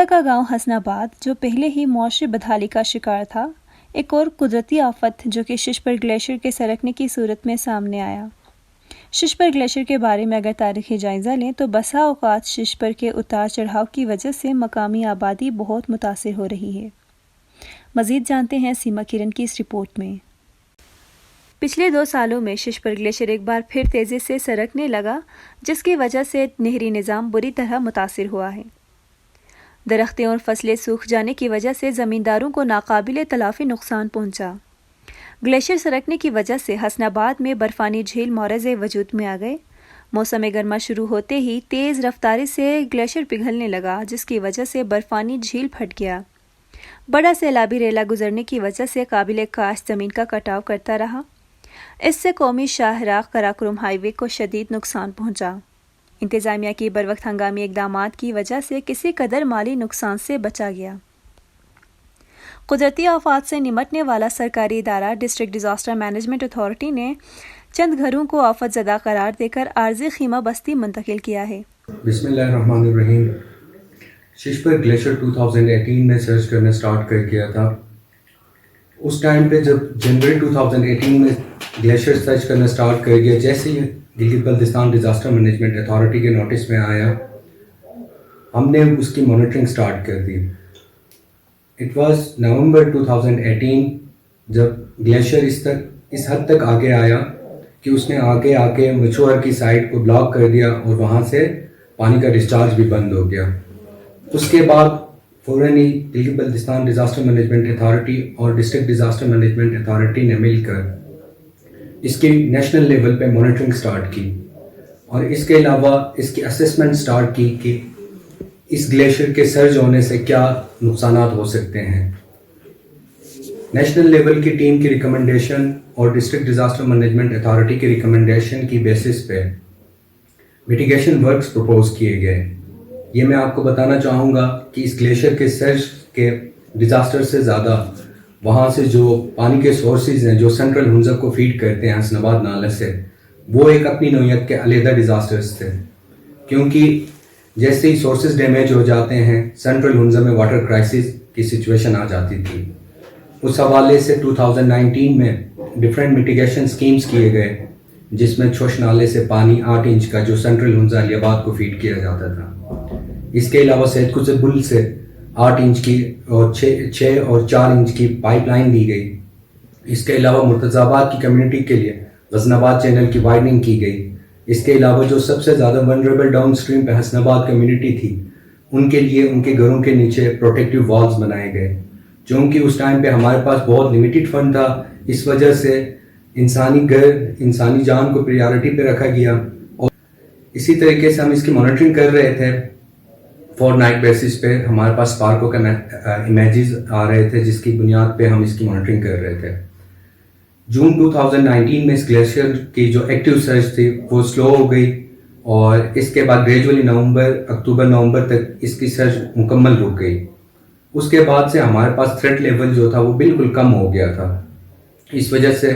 ضلع کا گاؤں حسناباد جو پہلے ہی معاشی بدحالی کا شکار تھا، ایک اور قدرتی آفت جو کہ ششپر گلیشیئر کے سرکنے کی صورت میں سامنے آیا۔ ششپر گلیشیئر کے بارے میں اگر تاریخی جائزہ لیں تو بسا اوقات ششپر کے اتار چڑھاؤ کی وجہ سے مقامی آبادی بہت متاثر ہو رہی ہے۔ مزید جانتے ہیں سیما کرن کی اس رپورٹ میں۔ پچھلے 2 سالوں میں ششپر گلیشیئر ایک بار پھر تیزی سے سرکنے لگا، جس کی وجہ سے نہری نظام بری طرح متاثر ہوا ہے۔ درختیں اور فصلیں سوکھ جانے کی وجہ سے زمینداروں کو ناقابل تلافی نقصان پہنچا۔ گلیشیئر سرکنے کی وجہ سے حسناباد میں برفانی جھیل معرض وجود میں آ گئے۔ موسم گرما شروع ہوتے ہی تیز رفتاری سے گلیشیئر پگھلنے لگا، جس کی وجہ سے برفانی جھیل پھٹ گیا۔ بڑا سیلابی ریلا گزرنے کی وجہ سے قابل کاشت زمین کا کٹاؤ کرتا رہا۔ اس سے قومی شاہراہ قراقرم ہائی وے کو شدید نقصان پہنچا۔ انتظامیہ کی بروقت ہنگامی اقدامات کی وجہ سے کسی قدر مالی نقصان سے بچا گیا۔ قدرتی آفات سے نمٹنے والا سرکاری ادارہ ڈسٹرکٹ ڈیزاسٹر مینجمنٹ اتھارٹی نے چند گھروں کو آفت زدہ قرار دے کر عارضی خیمہ بستی منتقل کیا ہے۔ بسم اللہ الرحمن الرحیم۔ ششپر گلیشیئر 2018 میں سرچ کرنا سٹارٹ کر کیا تھا۔ اس ٹائم پہ جب جنوری 2018 میں گلیشیئر سرچ کرنا سٹارٹ کر گیا، جیسے ہی دلی بلتستان ڈیزاسٹر مینجمنٹ اتھارٹی کے نوٹس میں آیا، ہم نے اس کی مانیٹرنگ سٹارٹ کر دی۔ اٹ واز نومبر 2018 جب گلیشیئر اس حد تک آگے آیا کہ اس نے آگے آ کے مچور کی سائڈ کو بلاک کر دیا اور وہاں سے پانی کا ڈسچارج بھی بند ہو گیا۔ اس کے بعد فوراً ہی دلی بلتستان ڈیزاسٹر مینجمنٹ اتھارٹی اور ڈسٹرکٹ ڈیزاسٹر مینجمنٹ اتھارٹی نے مل کر اس کی نیشنل لیول پہ مانیٹرنگ سٹارٹ کی، اور اس کے علاوہ اس کی اسسمنٹ سٹارٹ کی کہ اس گلیشیئر کے سرج ہونے سے کیا نقصانات ہو سکتے ہیں۔ نیشنل لیول کی ٹیم کی ریکمنڈیشن اور ڈسٹرکٹ ڈیزاسٹر مینجمنٹ اتھارٹی کی ریکمنڈیشن کی بیسس پہ میٹیگیشن ورکس پروپوز کیے گئے۔ یہ میں آپ کو بتانا چاہوں گا کہ اس گلیشیئر کے سرج کے ڈیزاسٹر سے زیادہ وہاں سے جو پانی کے سورسز ہیں جو سینٹرل ہنزر کو فیڈ کرتے ہیں حسناباد نالے سے، وہ ایک اپنی نوعیت کے علیحدہ ڈیزاسٹرز تھے، کیونکہ جیسے ہی سورسز ڈیمیج ہو جاتے ہیں سینٹرل ہنزر میں واٹر کرائسس کی سچویشن آ جاتی تھی۔ اس حوالے سے 2019 میں ڈفرینٹ میٹیگیشن سکیمز کیے گئے، جس میں چھوش نالے سے پانی 8 انچ کا جو سینٹرل ہنزر علی آباد کو فیڈ کیا جاتا تھا، اس کے علاوہ سید قطب بل سے 8 انچ کی اور 6 اور 4 انچ کی پائپ لائن دی گئی۔ اس کے علاوہ مرتضی آباد کی کمیونٹی کے لیے غزن آباد چینل کی وائڈنگ کی گئی۔ اس کے علاوہ جو سب سے زیادہ ونریبل ڈاؤن اسٹریم پہ حسن آباد کمیونٹی تھی، ان کے لیے ان کے گھروں کے نیچے پروٹیکٹیو والز بنائے گئے۔ چونکہ اس ٹائم پہ ہمارے پاس بہت لمیٹڈ فنڈ تھا، اس وجہ سے انسانی جان کو پریارٹی پہ رکھا گیا، اور اسی طریقے سے ہم اس کی مانیٹرنگ کر رہے تھے فور نائٹ بیسس پہ۔ ہمارے پاس اسپارکو کا امیجز آ رہے تھے، جس کی بنیاد پہ ہم اس کی مانیٹرنگ کر رہے تھے۔ جون 2019 میں اس گلیشیئر کی جو ایکٹیو سرچ تھی وہ سلو ہو گئی، اور اس کے بعد گریجولی اکتوبر نومبر تک اس کی سرچ مکمل رک گئی۔ اس کے بعد سے ہمارے پاس تھریٹ لیول جو تھا وہ بالکل کم ہو گیا تھا، اس وجہ سے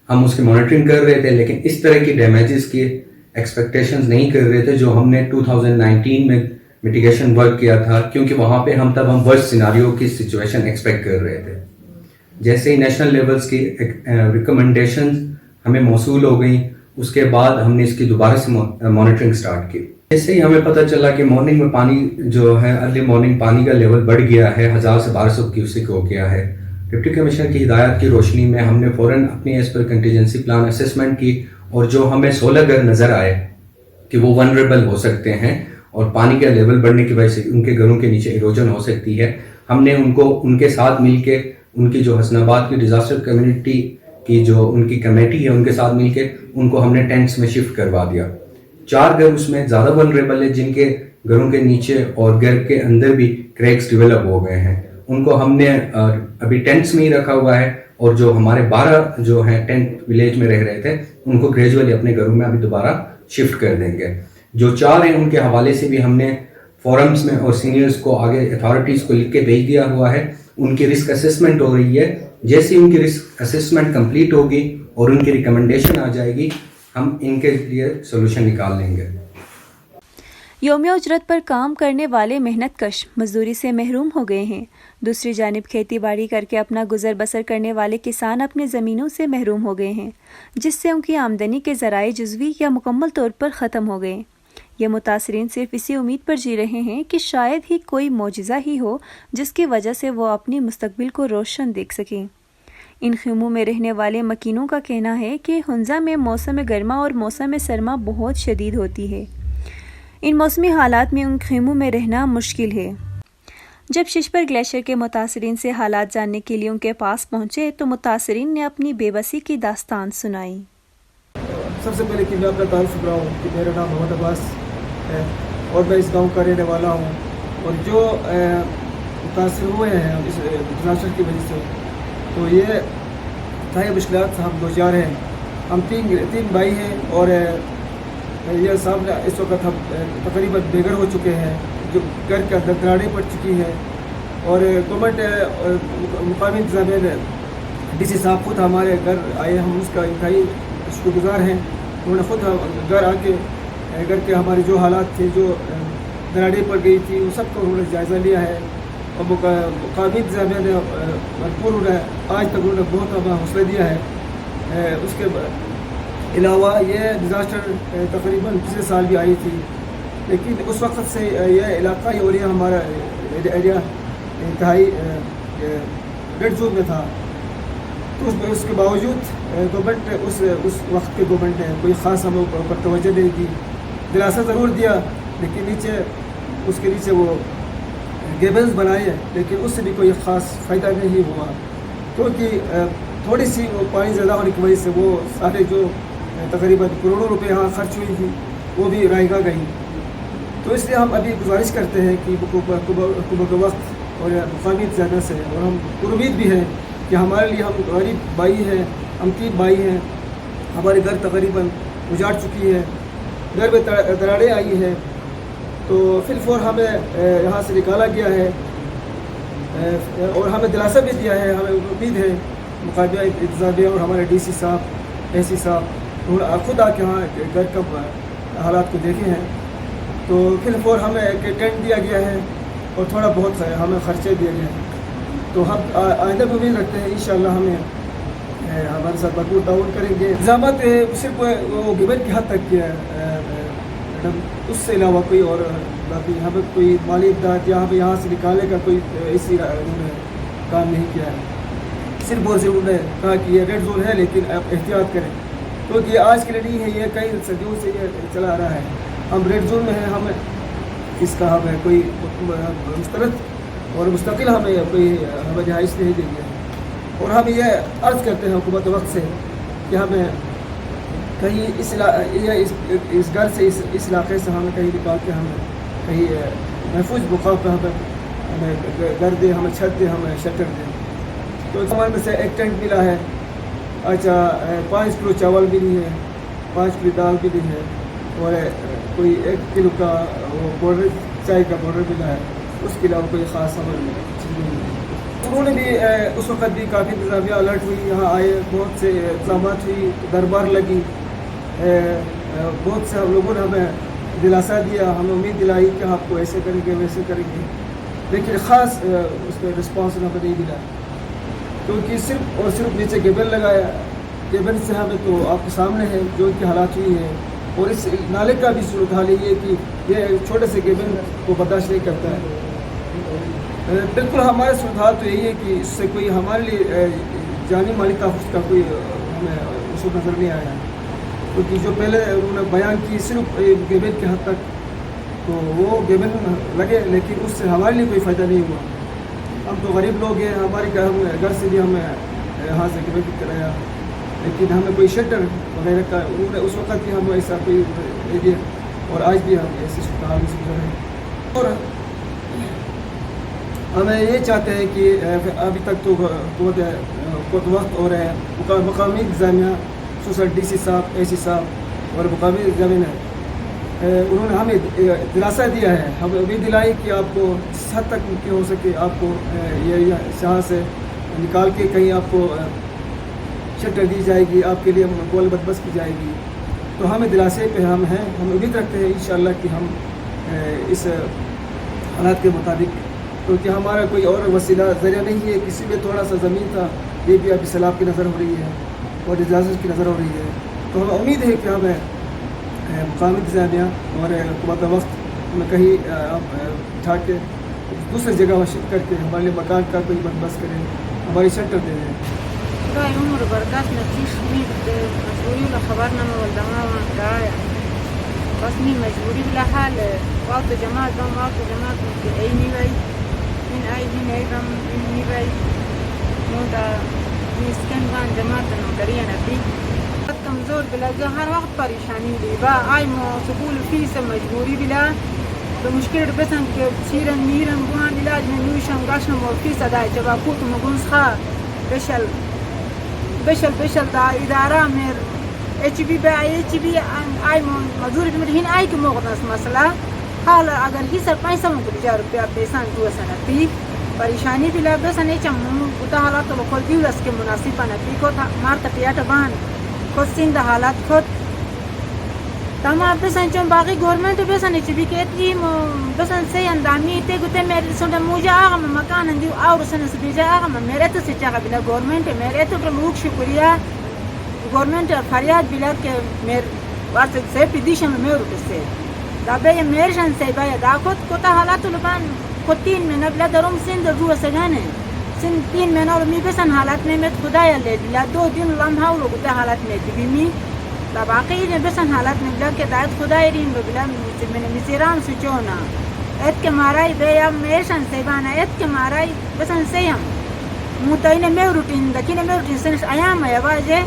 ہم اس کی مانیٹرنگ کر رہے تھے، لیکن اس طرح کی ڈیمیجز کی ایکسپیکٹیشنز نہیں کر رہے تھے جو ہم نے 2019 میں میٹیگیشن ورک کیا تھا، کیونکہ وہاں پہ ہم ورسٹ سیناریو کی سچویشن ایکسپیکٹ کر رہے تھے۔ جیسے ہی نیشنل لیولز کی ریکمنڈیشنز ہمیں موصول ہو گئیں، اس کے بعد ہم نے اس کی دوبارہ سے مانیٹرنگ سٹارٹ کی۔ جیسے ہی ہمیں پتہ چلا کہ مارننگ میں پانی جو ہے ارلی مارننگ پانی کا لیول بڑھ گیا ہے، 1000 سے 1200 کیوسک ہو گیا ہے، ڈپٹی کمشنر کی ہدایات کی روشنی میں ہم نے فوراً اپنی as per contingency plan assessment کی، اور جو ہمیں 16 گھر نظر آئے کہ وہ ونریبل ہو سکتے ہیں اور پانی کا لیول بڑھنے کی وجہ سے ان کے گھروں کے نیچے ایروجن ہو سکتی ہے، ہم نے ان کے ساتھ مل کے ان کی جو حسن آباد کی ڈیزاسٹر کمیونٹی کی جو ان کی کمیٹی ہے ان کے ساتھ مل کے ان کو ہم نے ٹینٹس میں شفٹ کروا دیا۔ 4 گھر اس میں زیادہ ونریبل ہے، جن کے گھروں کے نیچے اور گھر کے اندر بھی کریکس ڈیولپ ہو گئے ہیں، ان کو ہم نے ابھی ٹینٹس میں ہی رکھا ہوا ہے، اور جو ہمارے 12 جو ہیں ٹینٹ ولیج میں رہ رہے تھے ان کو گریجولی اپنے گھروں میں ابھی دوبارہ شفٹ کر دیں گے۔ جو 4 ہیں ان کے حوالے سے بھی ہم نے فورمز میں اور سینئرز کو آگے اتھارٹیز کو لکھ کے بھیج دیا ہوا ہے، ان کی رسک اسسمنٹ ہو رہی ہے۔ جیسے ان کی رسک اسسمنٹ کمپلیٹ ہوگی اور ان کی ریکمنڈیشن آ جائے گی، ہم ان کے لیے سولوشن نکال لیں گے۔ یومیہ اجرت پر کام کرنے والے محنت کش مزدوری سے محروم ہو گئے ہیں۔ دوسری جانب کھیتی باڑی کر کے اپنا گزر بسر کرنے والے کسان اپنے زمینوں سے محروم ہو گئے ہیں، جس سے ان کی آمدنی کے ذرائع جزوی یا مکمل طور پر ختم ہو گئے۔ یہ متاثرین صرف اسی امید پر جی رہے ہیں کہ شاید ہی کوئی معجزہ ہی ہو جس کی وجہ سے وہ اپنی مستقبل کو روشن دیکھ سکیں۔ ان خیموں میں رہنے والے مکینوں کا کہنا ہے کہ ہنزا میں موسم گرما اور موسم سرما بہت شدید ہوتی ہے۔ ان موسمی حالات میں ان خیموں میں رہنا مشکل ہے۔ جب ششپر گلیشیئر کے متاثرین سے حالات جاننے کے لیے ان کے پاس پہنچے تو متاثرین نے اپنی بے بسی کی داستان سنائی۔ سب سے پہلے کہ میں اپنا تعارف کراؤں کہ میرا نام محمد عباس ہے اور میں اس گاؤں کا رہنے والا ہوں، اور جو متاثر ہوئے ہیں اس ڈیزاسٹر کی وجہ سے تو یہ انتہائی مشکلات ہم دوچار ہیں۔ ہم تین بھائی ہیں اور یہ سامنے اس وقت ہم تقریباً بے گھر ہو چکے ہیں، جو گھر کے اندر دراڑیں پڑ چکی ہیں، اور گورنمنٹ مقامی انتظامیہ نے ڈی سی صاحب خود ہمارے گھر آئے، ہم اس کا انتہائی شکر گزار ہیں۔ انہوں نے خود گھر آ کے گھر کے ہمارے جو حالات تھے، جو دراڑیں پڑ گئی تھی، وہ سب کو انہوں نے جائزہ لیا ہے، اور مقامی انتظامیہ نے بھرپور آج تک انہوں نے بہت ہمیں حوصلہ دیا ہے۔ اس کے علاوہ یہ ڈیزاسٹر تقریباً پچھلے سال بھی آئی تھی، لیکن اس وقت سے یہ علاقہ اور یہ ہمارا ایریا انتہائی ریڈ زون میں تھا، تو اس کے باوجود گورنمنٹ اس وقت کے گورنمنٹ نے کوئی خاص ہمیں اوپر توجہ نہیں دی، دلاسا ضرور دیا، لیکن اس کے نیچے وہ گیبلز بنائے، لیکن اس سے بھی کوئی خاص فائدہ نہیں ہوا، کیونکہ تھوڑی سی پانی زیادہ ہونے کی وجہ سے وہ سارے جو تقریباً کروڑوں روپے یہاں خرچ ہوئی تھی وہ بھی رائگاں گئی۔ تو اس لیے ہم ابھی گزارش کرتے ہیں کہ حکومت وقت اور مقامی انتظامیہ سے، اور ہم امید بھی ہیں کہ ہمارے لیے، ہم غریب بھائی ہیں، ہم 3 بھائی ہیں، ہمارے گھر تقریباً اجاڑ چکی ہے، گھر میں دراڑیں آئی ہیں، تو فی الفور ہمیں یہاں سے نکالا گیا ہے، اور ہمیں دلاسا بھی دیا ہے، ہمیں امید ہے مقامی انتظامیہ اور ہمارے ڈی سی صاحب، اے سی صاحب خود آ کے وہاں گھر کا حالات کو دیکھے ہیں، تو فی الفور ہمیں ایک ٹینٹ دیا گیا ہے اور تھوڑا بہت ہمیں خرچے دیے گئے ہیں، تو ہم آئندہ بھی امید رکھتے ہیں انشاءاللہ ہمیں ہمارے ساتھ بھرپور تعاون کریں گے۔ انتظامات صرف وہ گورنمنٹ کی حد تک کیا ہے میڈم، اس سے علاوہ کوئی اور باقی ہمیں کوئی مالی امداد یا ہمیں یہاں سے نکالنے کا کوئی ایسی انہوں نے کام نہیں کیا ہے، صرف اور صرف انہوں نے کہا کہ یہ ریڈ زون ہے لیکن آپ احتیاط کریں، کیونکہ یہ آج کے لیے نہیں ہے، یہ کئی صدیوں سے یہ چلا آ رہا ہے، ہم ریڈ زون میں ہیں، ہمیں اس کا ہمیں کوئی مسترد اور مستقل ہمیں کوئی ہمیں رہائش نہیں دیں گے، اور ہم یہ عرض کرتے ہیں حکومت وقت سے کہ ہمیں کہیں اس گھر سے اس علاقے سے ہمیں کہیں نکال کے ہمیں کہیں محفوظ مقام پہ ہمیں گھر دے، ہمیں چھت دے، ہمیں شٹر دے۔ تو ہمارے میں سے ایک ٹینٹ ملا ہے، اچھا 5 کلو چاول بھی نہیں ہے، 5 کلو دال بھی نہیں ہے، اور کوئی 1 کلو کا وہ پاؤڈر، چائے کا پاؤڈر ملا ہے، اس کے علاوہ کوئی خاص ہمیں چیز نہیں ہے۔ انہوں نے بھی اس وقت بھی کافی انتظامیہ الرٹ ہوئی، یہاں آئے، بہت سے اقدامات ہوئی، دربار لگی، بہت سے ہم لوگوں نے ہمیں دلاسا دیا، ہمیں امید دلائی کہ آپ کو ایسے کریں گے ویسے کریں گے، لیکن خاص اس میں رسپانس ہمیں نہیں ملا، کیونکہ صرف اور صرف نیچے گیبل لگایا، گیبل سے ہمیں تو آپ کے سامنے ہے جو ان کی حالات ہوئی ہے، اور اس نالے کا بھی صورتحال یہ ہے کہ یہ چھوٹے سے گیبل کو برداشت نہیں کرتا ہے۔ بالکل ہمارے صورتحال تو یہی ہے کہ اس سے کوئی ہمارے لیے جانی مالی تحفظ کا کوئی ہمیں اصول نظر نہیں آیا، کیونکہ جو پہلے انہوں نے بیان کی صرف گیبل کے حد تک، تو وہ گیبل لگے لیکن اس سے ہمارے لیے کوئی فائدہ نہیں ہوا۔ ہم تو غریب لوگ ہیں، ہمارے گھر سے بھی ہمیں یہاں سے گیبل کرایا، لیکن ہمیں کوئی شیلٹر وغیرہ کا انہوں نے اس وقت بھی ہم ایسا کوئی دے دیا، اور آج بھی ہم ایسی صورتحال میں گزر رہے ہیں، اور ہمیں یہ چاہتے ہیں کہ ابھی تک تو حکومت وقت اور مقامی انتظامیہ، خصوصاً ڈی سی صاحب، اے سی صاحب اور مقامی انتظامیہ نے انہوں نے ہمیں دلاسا دیا ہے، ہمیں امید دلائی کہ آپ کو جس حد تک ممکن ہو سکے آپ کو یہ یہاں سے نکال کے کہیں آپ کو شٹر دی جائے گی، آپ کے لیے مقبول بندوبست کی جائے گی، تو ہمیں دلاسے پہ ہم ہیں، ہم امید رکھتے ہیں انشاءاللہ کہ ہم اس حالات کے مطابق، کیونکہ ہمارا کوئی اور وسیلہ ذریعہ نہیں ہے. کسی میں تھوڑا سا زمین تھا، یہ بھی ابھی سیلاب کی نظر ہو رہی ہے اور ڈیزاسٹر کی نظر ہو رہی ہے. تو ہمیں امید ہے کہ ہمیں مقامی انتظامیہ اور حکومت وقت میں کہیں اٹھا کے دوسری جگہ شفٹ کر کے ہمارے لیے مکان کا کوئی بندوبست کریں، ہماری شیلٹر دے دیں. خدای عمر برکت نتیش مید مجبوری ولا خبرنا ما والدما وانترايا بس مين مجبوري بلا حال واطو جماعة دم واطو جماعة من أي نيبي من أي نيبم من نيبي مودا مسكين بان جماعة نوكريا نبي کمزور بلا جو ہر وقت پریشانی لی با آئی مو سکول فیس مجبوری بلا تو مشکل بسن کہ چیرن میرن بوان علاج میں نوشن گاشن و فیس ادائی جبا کوت مگونس خواہ بشل دا ادارہ میر ایچ بی آئی مزور ہن آئی کے موقع مسئلہ حال اگر ہی سر 500 روپیہ پیسان دو سنتی پریشانی بلا بسن ایچم اتا حالات تو خود دیو رس کے مناسب نتی کو مارتا پیاٹ بان خود سنگ دا حالات خود تمام بسن چون باقی گورنمنٹ بسن ایچ بی کہتی بسن سے اندامی تے گتے میرے سنڈا موجا آغا میں مکان اندیو آور سن سبیجا آغا میں میرے تو سچا بلا گورنمنٹ میرے تو لوگ شکریہ گورنمنٹ فریاد بلا کہ میر وارت سے پیدیشن میں میرو کسے دا بے میرشن سے بے دا خود کوتا حالات لبان خود 3 مہینہ بلا دروم سن رو سگانے سن 3 مہینہ اور می بسن حالات میں خدایا لے بلا 2 دن لمحہ لو گتا حالات میں دی می دا باقی نے بسن حالات میں بلا کہ دایت خدای رین بلا میں میران سچونا ایت کے مارائی بے یا میرشن سے بانا ایت کے مارائی بسن سیم متعین میں روٹین دکین میں روٹین سنش ایام ہے واجے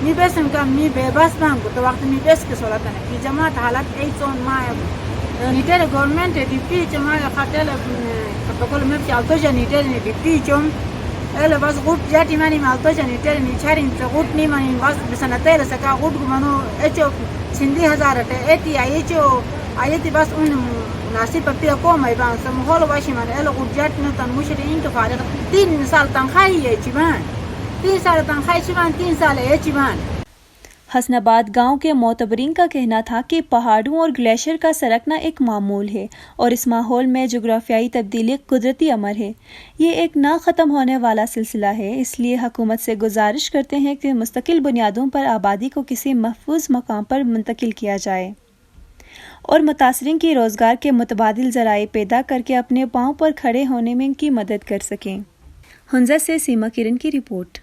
می بسن کا می بے بس بانگو تو وقت می بس کے سولتا ہے کہ جماعت حالات ایسون ما نیٹر گورنمنٹ ڈپٹی جماعت خاطر بقول میں چالتو جنیٹر ڈپٹی چوم الا بس غوت جاتي ماني مالتو جنیٹر نی چارین غوت نی مانی بس بسنتين سکا غوت منو اچو سندی ہزار تے ایتی ایچو ایتی بس ان مناسب پپیا کو مای بان سم هول واشي من الا غوت جات نو تن مشرين تو فارغ 3 سال تنخواہی ہے چیمان 3 سال تنخواہی چیمان 3 سال ہے چیمان. حسن آباد گاؤں کے معتبرین کا کہنا تھا کہ پہاڑوں اور گلیشیئر کا سرکنا ایک معمول ہے اور اس ماحول میں جغرافیائی تبدیلی قدرتی امر ہے. یہ ایک نہ ختم ہونے والا سلسلہ ہے، اس لیے حکومت سے گزارش کرتے ہیں کہ مستقل بنیادوں پر آبادی کو کسی محفوظ مقام پر منتقل کیا جائے اور متاثرین کی روزگار کے متبادل ذرائع پیدا کر کے اپنے پاؤں پر کھڑے ہونے میں ان کی مدد کر سکیں. ہنزا سے سیما کرن کی رپورٹ.